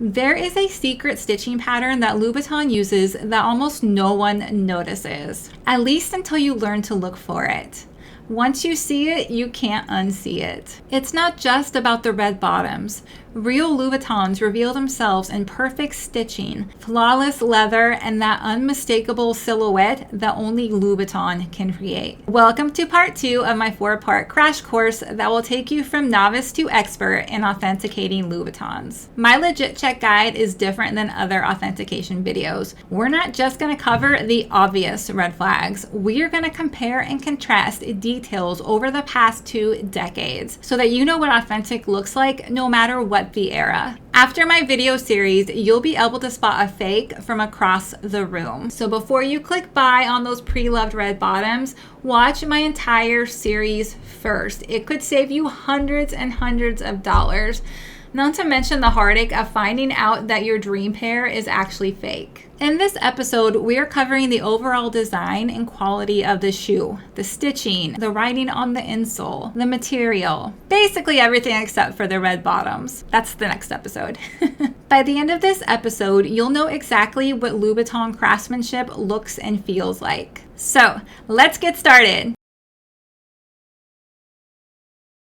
There is a secret stitching pattern that Louboutin uses that almost no one notices, at least until you learn to look for it. Once you see it, you can't unsee it. It's not just about the red bottoms. Real Louboutins reveal themselves in perfect stitching, flawless leather, and that unmistakable silhouette that only Louboutin can create. Welcome to part 2 of my 4-part crash course that will take you from novice to expert in authenticating Louboutins. My Legit Check guide is different than other authentication videos. We're not just going to cover the obvious red flags. We are going to compare and contrast details over the past 2 decades so that you know what authentic looks like no matter what the era. After my video series, you'll be able to spot a fake from across the room. So before you click buy on those pre-loved red bottoms, watch my entire series first. It could save you hundreds and hundreds of dollars. Not to mention the heartache of finding out that your dream pair is actually fake. In this episode, we are covering the overall design and quality of the shoe, the stitching, the writing on the insole, the material, basically everything except for the red bottoms. That's the next episode. By the end of this episode, you'll know exactly what Louboutin craftsmanship looks and feels like. So, let's get started.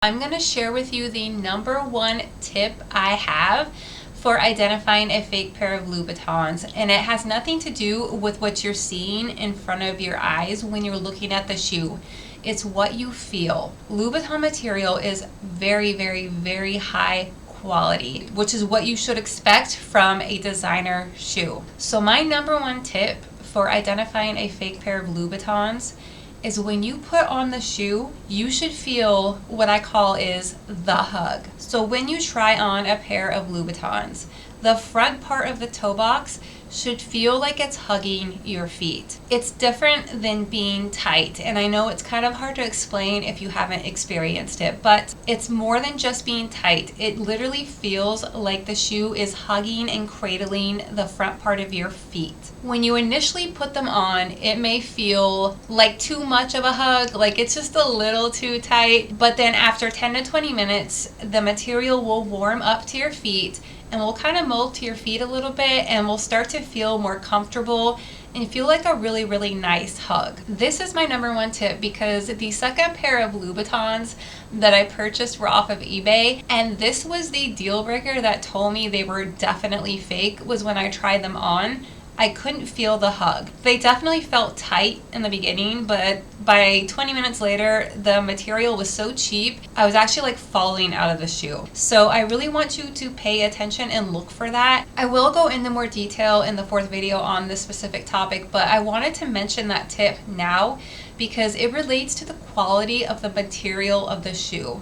I'm going to share with you the #1 tip I have for identifying a fake pair of Louboutins, and it has nothing to do with what you're seeing in front of your eyes when you're looking at the shoe. It's what you feel. Louboutin material is very, very, very high quality, which is what you should expect from a designer shoe. So my #1 tip for identifying a fake pair of Louboutins is when you put on the shoe, you should feel what I call is the hug. So when you try on a pair of Louboutins, the front part of the toe box should feel like it's hugging your feet. It's different than being tight, and I know it's kind of hard to explain if you haven't experienced it, but it's more than just being tight. It literally feels like the shoe is hugging and cradling the front part of your feet. When you initially put them on, it may feel like too much of a hug, like it's just a little too tight, but then after 10 to 20 minutes, the material will warm up to your feet and will kind of mold to your feet a little bit and will start to feel more comfortable and feel like a really, really nice hug. This is my #1 tip because the second pair of Louboutins that I purchased were off of eBay, and this was the deal breaker that told me they were definitely fake. Was when I tried them on, I couldn't feel the hug. They definitely felt tight in the beginning, but by 20 minutes later, the material was so cheap, I was actually like falling out of the shoe. So I really want you to pay attention and look for that. I will go into more detail in the 4th video on this specific topic, but I wanted to mention that tip now because it relates to the quality of the material of the shoe.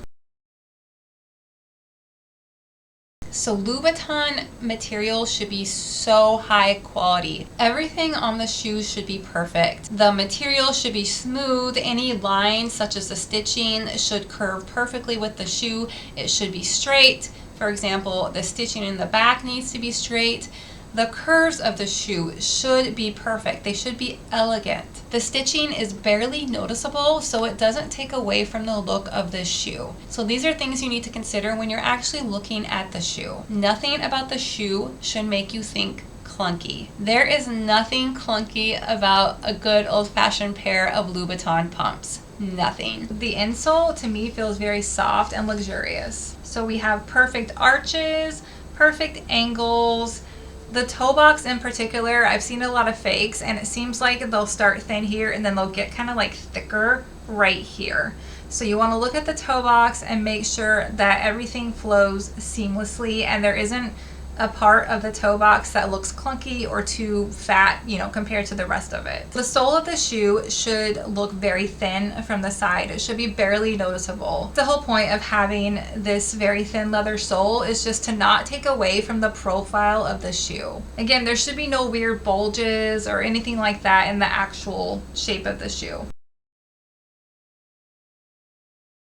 So Louboutin material should be so high quality. Everything on the shoes should be perfect. The material should be smooth. Any lines such as the stitching should curve perfectly with the shoe. It should be straight. For example, the stitching in the back needs to be straight. The curves of the shoe should be perfect. They should be elegant. The stitching is barely noticeable, so it doesn't take away from the look of the shoe. So these are things you need to consider when you're actually looking at the shoe. Nothing about the shoe should make you think clunky. There is nothing clunky about a good old-fashioned pair of Louboutin pumps. Nothing. The insole to me feels very soft and luxurious. So we have perfect arches, perfect angles. The toe box in particular, I've seen a lot of fakes and it seems like they'll start thin here and then they'll get kind of like thicker right here. So you want to look at the toe box and make sure that everything flows seamlessly and there isn't a part of the toe box that looks clunky or too fat, compared to the rest of it. The sole of the shoe should look very thin from the side. It should be barely noticeable. The whole point of having this very thin leather sole is just to not take away from the profile of the shoe. Again, there should be no weird bulges or anything like that in the actual shape of the shoe.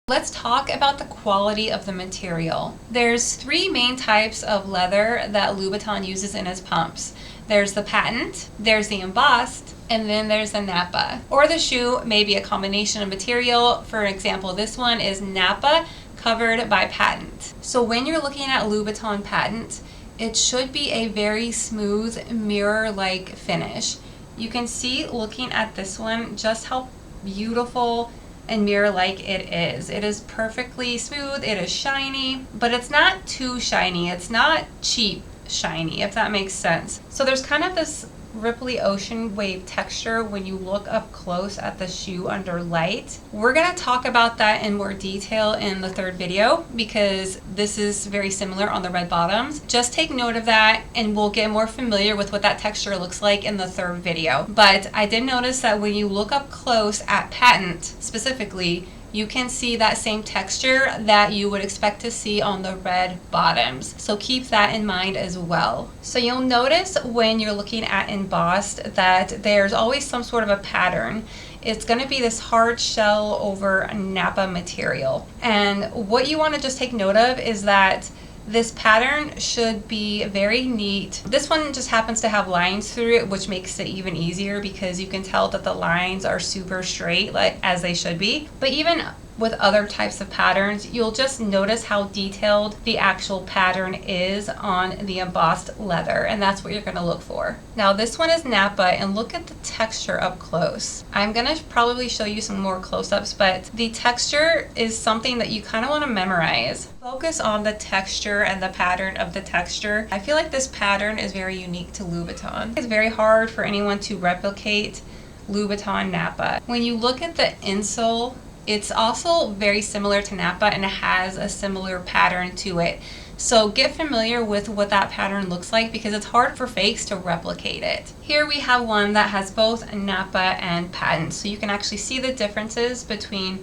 Let's talk about the quality of the material. There's 3 main types of leather that Louboutin uses in his pumps. There's the patent, there's the embossed, and then there's the Nappa. Or the shoe may be a combination of material. For example, this one is Nappa covered by patent. So when you're looking at Louboutin patent, it should be a very smooth mirror-like finish. You can see looking at this one just how beautiful and mirror-like it is. It is perfectly smooth, it is shiny, but it's not too shiny. It's not cheap shiny, if that makes sense. So there's kind of this ripply ocean wave texture when you look up close at the shoe under light. We're going to talk about that in more detail in the third video because this is very similar on the red bottoms. Just take note of that and we'll get more familiar with what that texture looks like in the third video. But I did notice that when you look up close at patent specifically, you can see that same texture that you would expect to see on the red bottoms. So keep that in mind as well. So you'll notice when you're looking at embossed that there's always some sort of a pattern. It's going to be this hard shell over Nappa material. And what you want to just take note of is that this pattern should be very neat. This one just happens to have lines through it, which makes it even easier because you can tell that the lines are super straight, like as they should be. But even with other types of patterns, you'll just notice how detailed the actual pattern is on the embossed leather, and that's what you're going to look for. Now this one is Nappa, and look at the texture up close. I'm going to probably show you some more close-ups, but the texture is something that you kind of want to memorize. Focus on the texture and the pattern of the texture. I feel like this pattern is very unique to Louboutin. It's very hard for anyone to replicate Louboutin Nappa. When you look at the insole, it's also very similar to Nappa and it has a similar pattern to it. So get familiar with what that pattern looks like because it's hard for fakes to replicate it. Here we have one that has both Nappa and patent. So you can actually see the differences between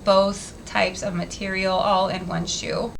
both types of material all in one shoe.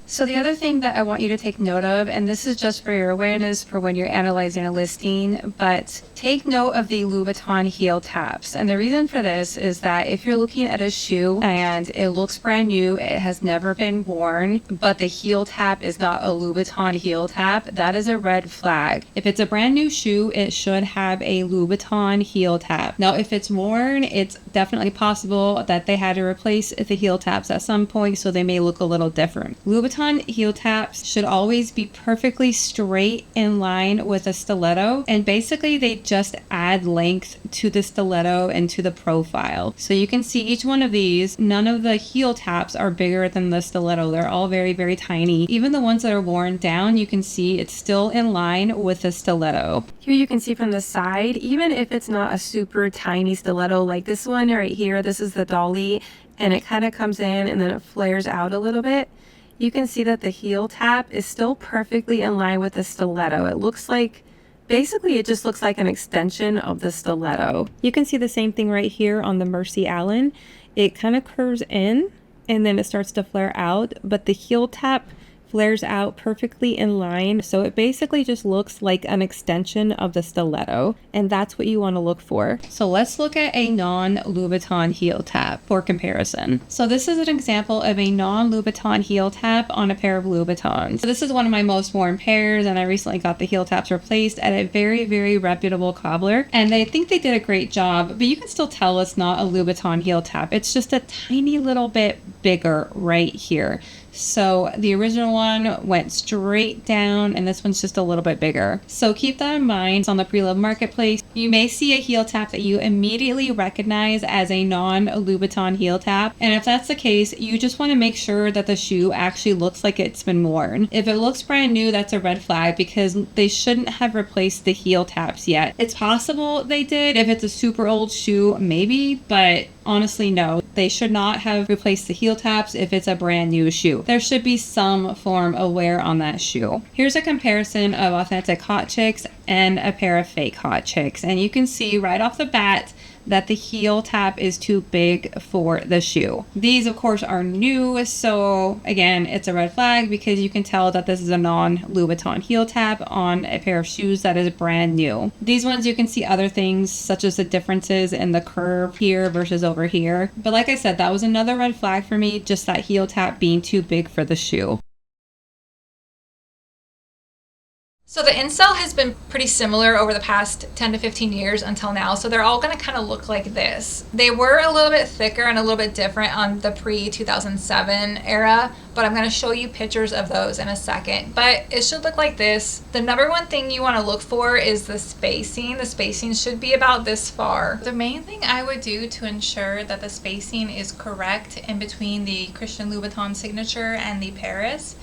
So the other thing that I want you to take note of, and this is just for your awareness for when you're analyzing a listing, but take note of the Louboutin heel taps. And the reason for this is that if you're looking at a shoe and it looks brand new, it has never been worn, but the heel tap is not a Louboutin heel tap, that is a red flag. If it's a brand new shoe, it should have a Louboutin heel tap. Now, if it's worn, it's definitely possible that they had to replace the heel taps at some point, so they may look a little different. Louboutin heel taps should always be perfectly straight in line with a stiletto, and basically they just add length to the stiletto and to the profile. So you can see each one of these, none of the heel taps are bigger than the stiletto. They're all very, very tiny. Even the ones that are worn down, you can see it's still in line with the stiletto. Here you can see from the side, even if it's not a super tiny stiletto like this one right here, this is the dolly, and it kind of comes in and then it flares out a little bit. You can see that the heel tap is still perfectly in line with the stiletto. It looks like, basically it just looks like an extension of the stiletto. You can see the same thing right here on the Mercy Allen. It kind of curves in and then it starts to flare out, but the heel tap flares out perfectly in line. So it basically just looks like an extension of the stiletto, and that's what you want to look for. So let's look at a non-Louboutin heel tap for comparison. So this is an example of a non-Louboutin heel tap on a pair of Louboutins. So this is one of my most worn pairs, and I recently got the heel taps replaced at a very, very reputable cobbler, and I think they did a great job, but you can still tell it's not a Louboutin heel tap. It's just a tiny little bit bigger right here. So the original one went straight down and this one's just a little bit bigger. So keep that in mind. It's on the preloved marketplace. You may see a heel tap that you immediately recognize as a non-Louboutin heel tap. And if that's the case, you just want to make sure that the shoe actually looks like it's been worn. If it looks brand new, that's a red flag because they shouldn't have replaced the heel taps yet. It's possible they did. If it's a super old shoe, maybe, but honestly, no. They should not have replaced the heel taps if it's a brand new shoe. There should be some form of wear on that shoe. Here's a comparison of authentic hot chicks and a pair of fake hot chicks. And you can see right off the bat that the heel tap is too big for the shoe. These of course are new, so again it's a red flag because you can tell that this is a non-Louboutin heel tap on a pair of shoes that is brand new. These ones you can see other things such as the differences in the curve here versus over here, but like I said, that was another red flag for me, just that heel tap being too big for the shoe. So the insole has been pretty similar over the past 10 to 15 years until now. So they're all going to kind of look like this. They were a little bit thicker and a little bit different on the pre-2007 era, but I'm going to show you pictures of those in a second. But it should look like this. The number one thing you want to look for is the spacing. The spacing should be about this far. The main thing I would do to ensure that the spacing is correct in between the Christian Louboutin signature and the Paris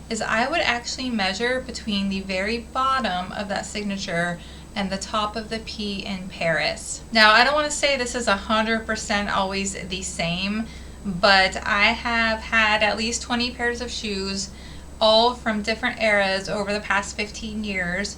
is I would actually measure between the very bottom of that signature and the top of the P in Paris. Now, I don't want to say this is 100% always the same, but I have had at least 20 pairs of shoes, all from different eras over the past 15 years.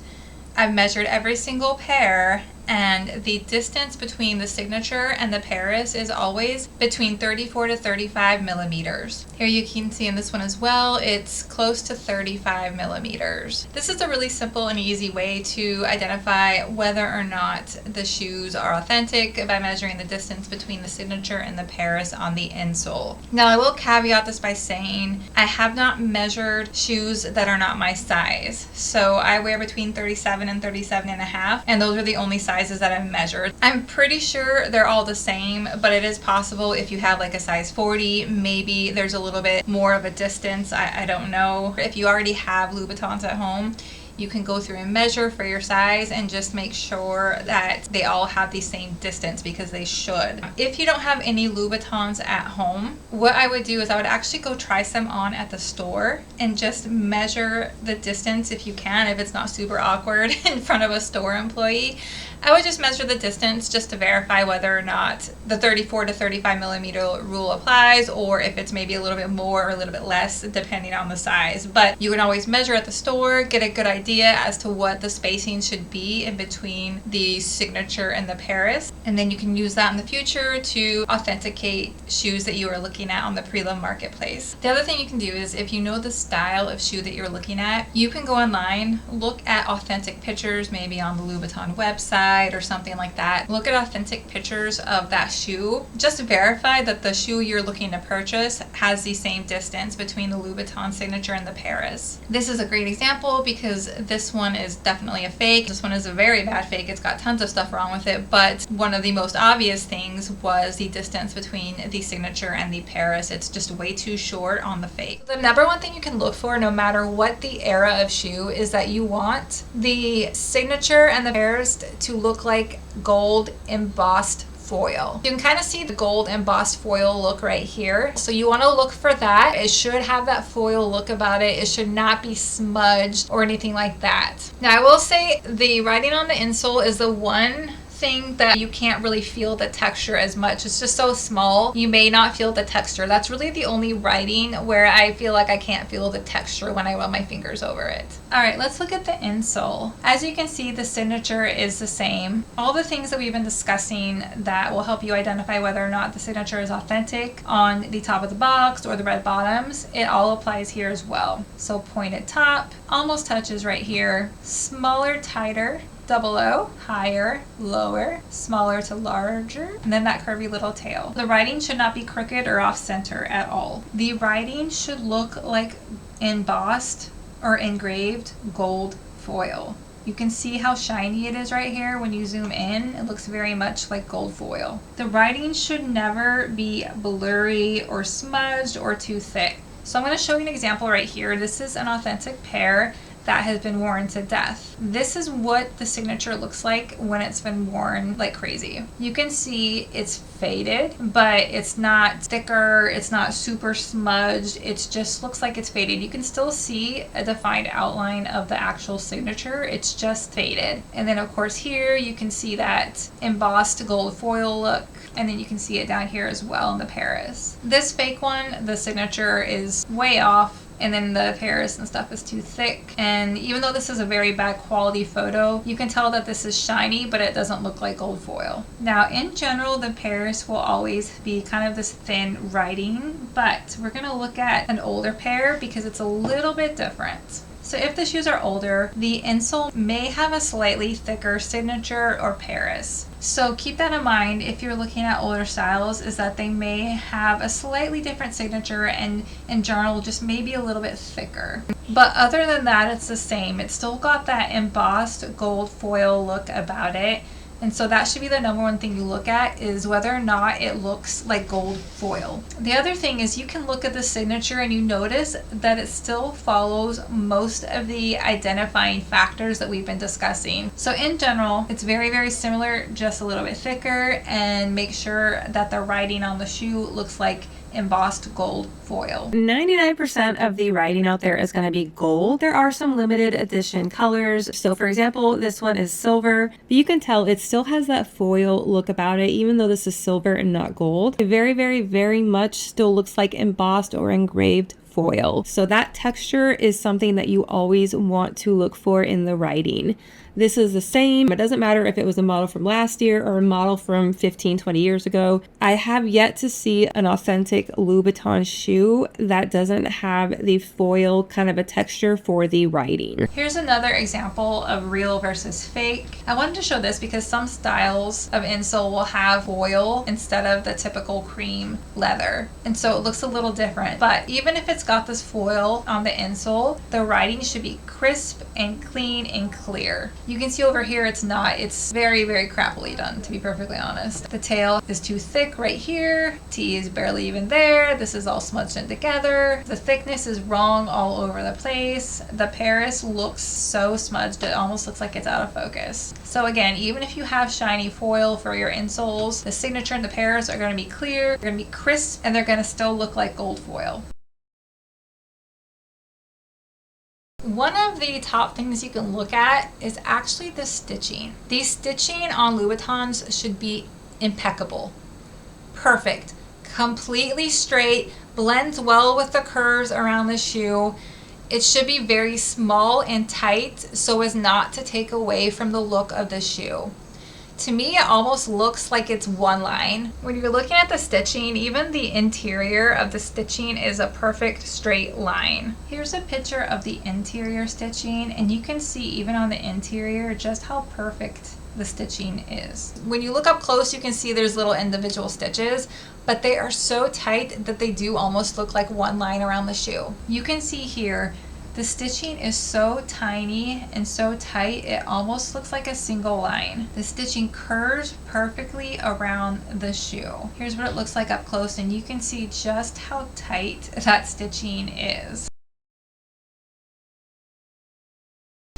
I've measured every single pair, and the distance between the signature and the Paris is always between 34 to 35 millimeters. Here you can see in this one as well, it's close to 35 millimeters. This is a really simple and easy way to identify whether or not the shoes are authentic by measuring the distance between the signature and the Paris on the insole. Now, I will caveat this by saying I have not measured shoes that are not my size. So I wear between 37 and 37 and a half, and those are the only sizes that I've measured. I'm pretty sure they're all the same, but it is possible if you have like a size 40, maybe there's a little bit more of a distance. I don't know. If you already have Louboutins at home, you can go through and measure for your size and just make sure that they all have the same distance, because they should. If you don't have any Louboutins at home, what I would do is I would actually go try some on at the store and just measure the distance if you can, if it's not super awkward in front of a store employee. I would just measure the distance just to verify whether or not the 34 to 35 millimeter rule applies, or if it's maybe a little bit more or a little bit less depending on the size. But you can always measure at the store, get a good idea as to what the spacing should be in between the signature and the Paris, and then you can use that in the future to authenticate shoes that you are looking at on the preloved marketplace. The other thing you can do is, if you know the style of shoe that you're looking at, you can go online, look at authentic pictures, maybe on the Louboutin website or something like that. Look at authentic pictures of that shoe. Just verify that the shoe you're looking to purchase has the same distance between the Louboutin signature and the Paris. This is a great example because this one is definitely a fake. This one is a very bad fake. It's got tons of stuff wrong with it, but one of the most obvious things was the distance between the signature and the Paris. It's just way too short on the fake. The number one thing you can look for, no matter what the era of shoe, is that you want the signature and the Paris to look like gold embossed foil. You can kind of see the gold embossed foil look right here. So you want to look for that. It should have that foil look about it. It should not be smudged or anything like that. Now, I will say the writing on the insole is the one thing that you can't really feel the texture as much. It's just so small, you may not feel the texture. That's really the only writing where I feel like I can't feel the texture when I run my fingers over it. Alright, let's look at the insole. As you can see, the signature is the same. All the things that we've been discussing that will help you identify whether or not the signature is authentic on the top of the box or the red bottoms, it all applies here as well. So pointed top, almost touches right here, smaller, tighter, double O, higher, lower, smaller to larger, and then that curvy little tail. The writing should not be crooked or off center at all. The writing should look like embossed or engraved gold foil. You can see how shiny it is right here when you zoom in. It looks very much like gold foil. The writing should never be blurry or smudged or too thick. So I'm going to show you an example right here. This is an authentic pair that has been worn to death. This is what the signature looks like when it's been worn like crazy. You can see it's faded, but it's not thicker, it's not super smudged, it just looks like it's faded. You can still see a defined outline of the actual signature, it's just faded. And then of course here you can see that embossed gold foil look, and then you can see it down here as well in the Paris. This fake one, the signature is way off, and then the Paris and stuff is too thick. And even though this is a very bad quality photo, you can tell that this is shiny, but it doesn't look like gold foil. Now, in general, the Paris will always be kind of this thin writing, but we're gonna look at an older pair because it's a little bit different. So if the shoes are older, the insole may have a slightly thicker signature or Paris. So keep that in mind if you're looking at older styles, is that they may have a slightly different signature and in general just maybe a little bit thicker. But other than that, it's the same. It's still got that embossed gold foil look about it. And so that should be the number one thing you look at, is whether or not it looks like gold foil. The other thing is you can look at the signature and you notice that it still follows most of the identifying factors that we've been discussing. So in general, it's very, very similar, just a little bit thicker, and make sure that the writing on the shoe looks like embossed gold foil. 99% of the writing out there is going to be gold. There are some limited edition colors. So for example, this one is silver, but you can tell it still has that foil look about it, even though this is silver and not gold. It very, very, very much still looks like embossed or engraved foil. So that texture is something that you always want to look for in the writing. This is the same. It doesn't matter if it was a model from last year or a model from 15, 20 years ago. I have yet to see an authentic Louboutin shoe that doesn't have the foil kind of a texture for the writing. Here's another example of real versus fake. I wanted to show this because some styles of insole will have foil instead of the typical cream leather. And so it looks a little different. But even if it's got this foil on the insole, the writing should be crisp and clean and clear. You can see over here it's not. It's very, very crappily done, to be perfectly honest. The tail is too thick right here. T is barely even there. This is all smudged in together. The thickness is wrong all over the place. The Paris looks so smudged it almost looks like it's out of focus. So again, even if you have shiny foil for your insoles, the signature and the Paris are going to be clear, they're going to be crisp, and they're going to still look like gold foil. One of the top things you can look at is actually the stitching. The stitching on Louboutins should be impeccable, perfect, completely straight, blends well with the curves around the shoe. It should be very small and tight so as not to take away from the look of the shoe. To me, it almost looks like it's one line. When you're looking at the stitching, even the interior of the stitching is a perfect straight line. Here's a picture of the interior stitching, and you can see even on the interior just how perfect the stitching is. When you look up close, you can see there's little individual stitches, but they are so tight that they do almost look like one line around the shoe. You can see here, the stitching is so tiny and so tight, it almost looks like a single line. The stitching curves perfectly around the shoe. Here's what it looks like up close, and you can see just how tight that stitching is.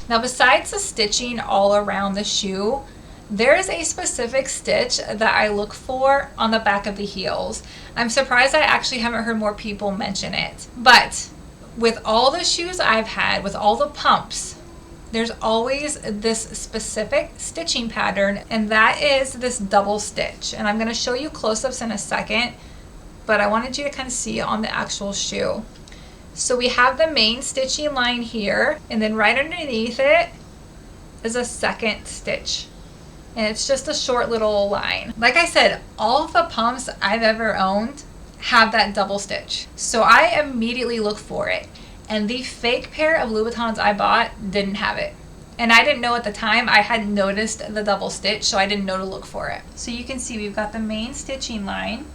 Now, besides the stitching all around the shoe, there is a specific stitch that I look for on the back of the heels. I'm surprised I actually haven't heard more people mention it, but with all the shoes I've had, with all the pumps, there's always this specific stitching pattern, and that is this double stitch. And I'm going to show you close-ups in a second, but I wanted you to kind of see it on the actual shoe. So we have the main stitching line here, and then right underneath it is a second stitch. And it's just a short little line. Like I said, all of the pumps I've ever owned have that double stitch. So I immediately look for it. And the fake pair of Louboutins I bought didn't have it. And I didn't know at the time. I hadn't noticed the double stitch, so I didn't know to look for it. So you can see we've got the main stitching line,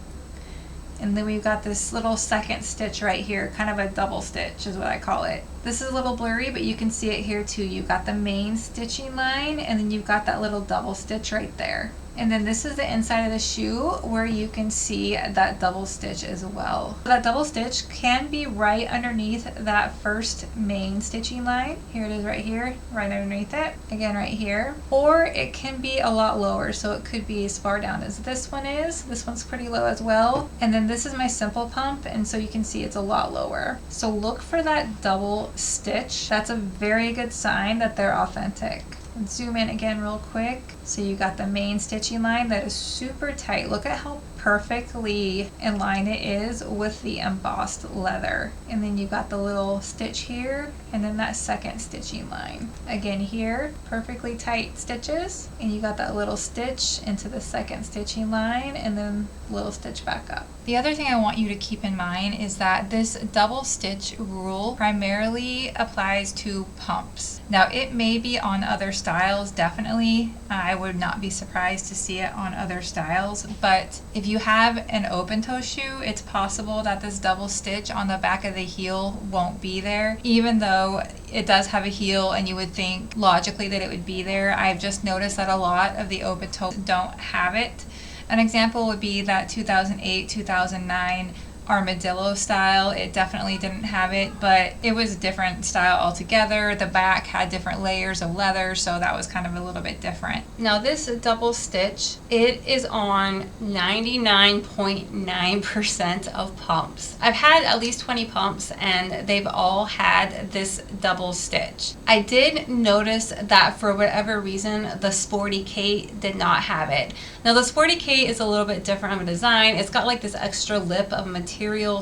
and then we've got this little second stitch right here, kind of a double stitch is what I call it. This is a little blurry, but you can see it here too. You've got the main stitching line, and then you've got that little double stitch right there. And then this is the inside of the shoe where you can see that double stitch as well. That double stitch can be right underneath that first main stitching line. Here it is right here, right underneath it. Again, right here. Or it can be a lot lower, so it could be as far down as this one is. This one's pretty low as well. And then this is my simple pump, and so you can see it's a lot lower. So look for that double stitch. That's a very good sign that they're authentic. Let's zoom in again real quick. So you got the main stitching line that is super tight. Look at how perfectly in line it is with the embossed leather. And then you got the little stitch here, and then that second stitching line. Again here, perfectly tight stitches, and you got that little stitch into the second stitching line, and then little stitch back up. The other thing I want you to keep in mind is that this double stitch rule primarily applies to pumps. Now it may be on other styles, definitely. I would not be surprised to see it on other styles, but if you you have an open toe shoe, it's possible that this double stitch on the back of the heel won't be there, even though it does have a heel and you would think logically that it would be there. I've just noticed that a lot of the open toe don't have it. An example would be that 2008, 2009 armadillo style. It definitely didn't have it, but it was a different style altogether. The back had different layers of leather, so that was kind of a little bit different. Now this double stitch, it is on 99.9% of pumps. I've had at least 20 pumps and they've all had this double stitch. I did notice that for whatever reason, the Sporty Kate did not have it. Now the Sporty Kate is a little bit different of a design. It's got like this extra lip of material,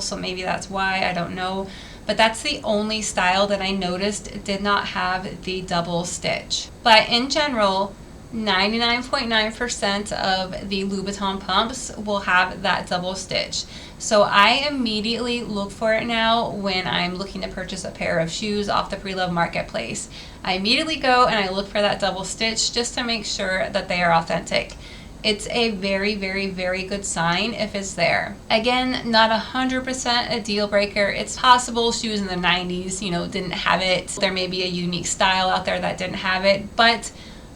so maybe that's why, I don't know. But that's the only style that I noticed did not have the double stitch. But in general, 99.9% of the Louboutin pumps will have that double stitch. So I immediately look for it now when I'm looking to purchase a pair of shoes off the pre-loved marketplace. I immediately go and I look for that double stitch just to make sure that they are authentic. It's a very, very, very good sign if it's there. Again, not 100% a deal breaker. It's possible shoes in the 90s, didn't have it. There may be a unique style out there that didn't have it, but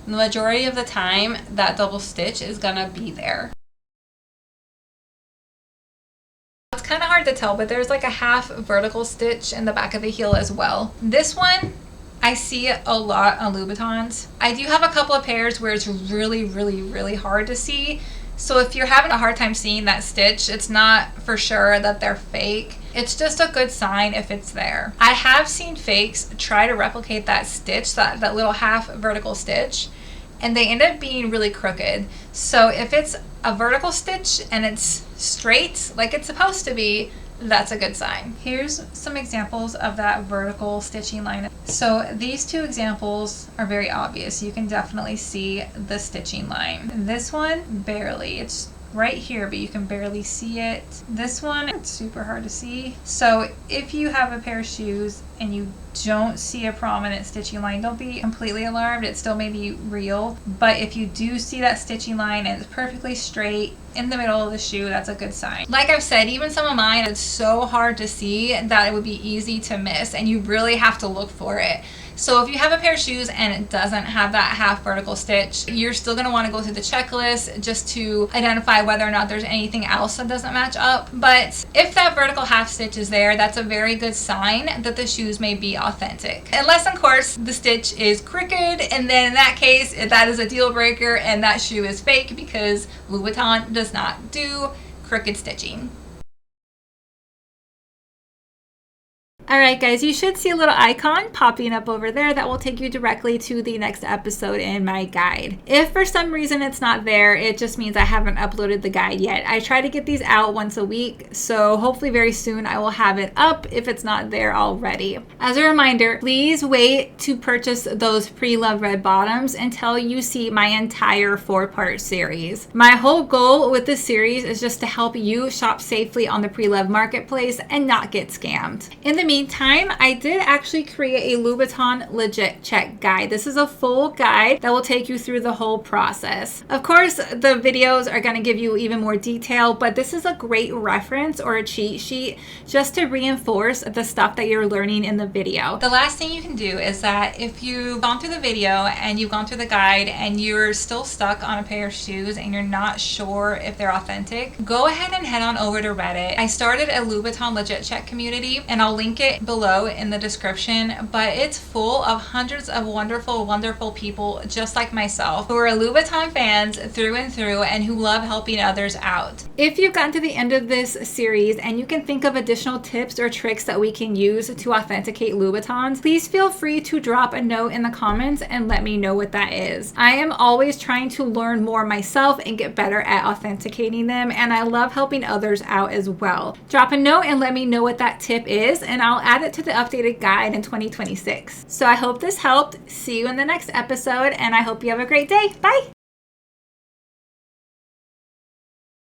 the majority of the time, that double stitch is gonna be there. It's kind of hard to tell, but there's like a half vertical stitch in the back of the heel as well. This one, I see it a lot on Louboutins. I do have a couple of pairs where it's really, really, really hard to see. So if you're having a hard time seeing that stitch, it's not for sure that they're fake. It's just a good sign if it's there. I have seen fakes try to replicate that stitch, that little half vertical stitch, and they end up being really crooked. So if it's a vertical stitch and it's straight like it's supposed to be, that's a good sign. Here's some examples of that vertical stitching line. So these two examples are very obvious. You can definitely see the stitching line. This one, barely. It's right here, but you can barely see it. This one, it's super hard to see. So if you have a pair of shoes and you don't see a prominent stitching line, don't be completely alarmed. It still may be real, but if you do see that stitching line and it's perfectly straight in the middle of the shoe, that's a good sign. Like I've said, even some of mine, it's so hard to see that it would be easy to miss, and you really have to look for it. So if you have a pair of shoes and it doesn't have that half vertical stitch, you're still going to want to go through the checklist just to identify whether or not there's anything else that doesn't match up. But if that vertical half stitch is there, that's a very good sign that the shoes may be authentic. Unless, of course, the stitch is crooked, and then in that case, that is a deal breaker and that shoe is fake, because Louboutin does not do crooked stitching. Alright guys, you should see a little icon popping up over there that will take you directly to the next episode in my guide. If for some reason it's not there, it just means I haven't uploaded the guide yet. I try to get these out once a week, so hopefully very soon I will have it up if it's not there already. As a reminder, please wait to purchase those pre-loved red bottoms until you see my entire 4-part series. My whole goal with this series is just to help you shop safely on the pre-loved marketplace and not get scammed. In the meantime, I did actually create a Louboutin Legit Check guide. This is a full guide that will take you through the whole process. Of course, the videos are going to give you even more detail, but this is a great reference or a cheat sheet just to reinforce the stuff that you're learning in the video. The last thing you can do is that if you've gone through the video and you've gone through the guide and you're still stuck on a pair of shoes and you're not sure if they're authentic, go ahead and head on over to Reddit. I started a Louboutin Legit Check community, and I'll link it below in the description, but it's full of hundreds of wonderful people just like myself who are Louboutin fans through and through and who love helping others out. If you've gotten to the end of this series and you can think of additional tips or tricks that we can use to authenticate Louboutins, please feel free to drop a note in the comments and let me know what that is. I am always trying to learn more myself and get better at authenticating them, and I love helping others out as well. Drop a note and let me know what that tip is, and I'll add it to the updated guide in 2026. So I hope this helped. See you in the next episode, and I hope you have a great day. Bye!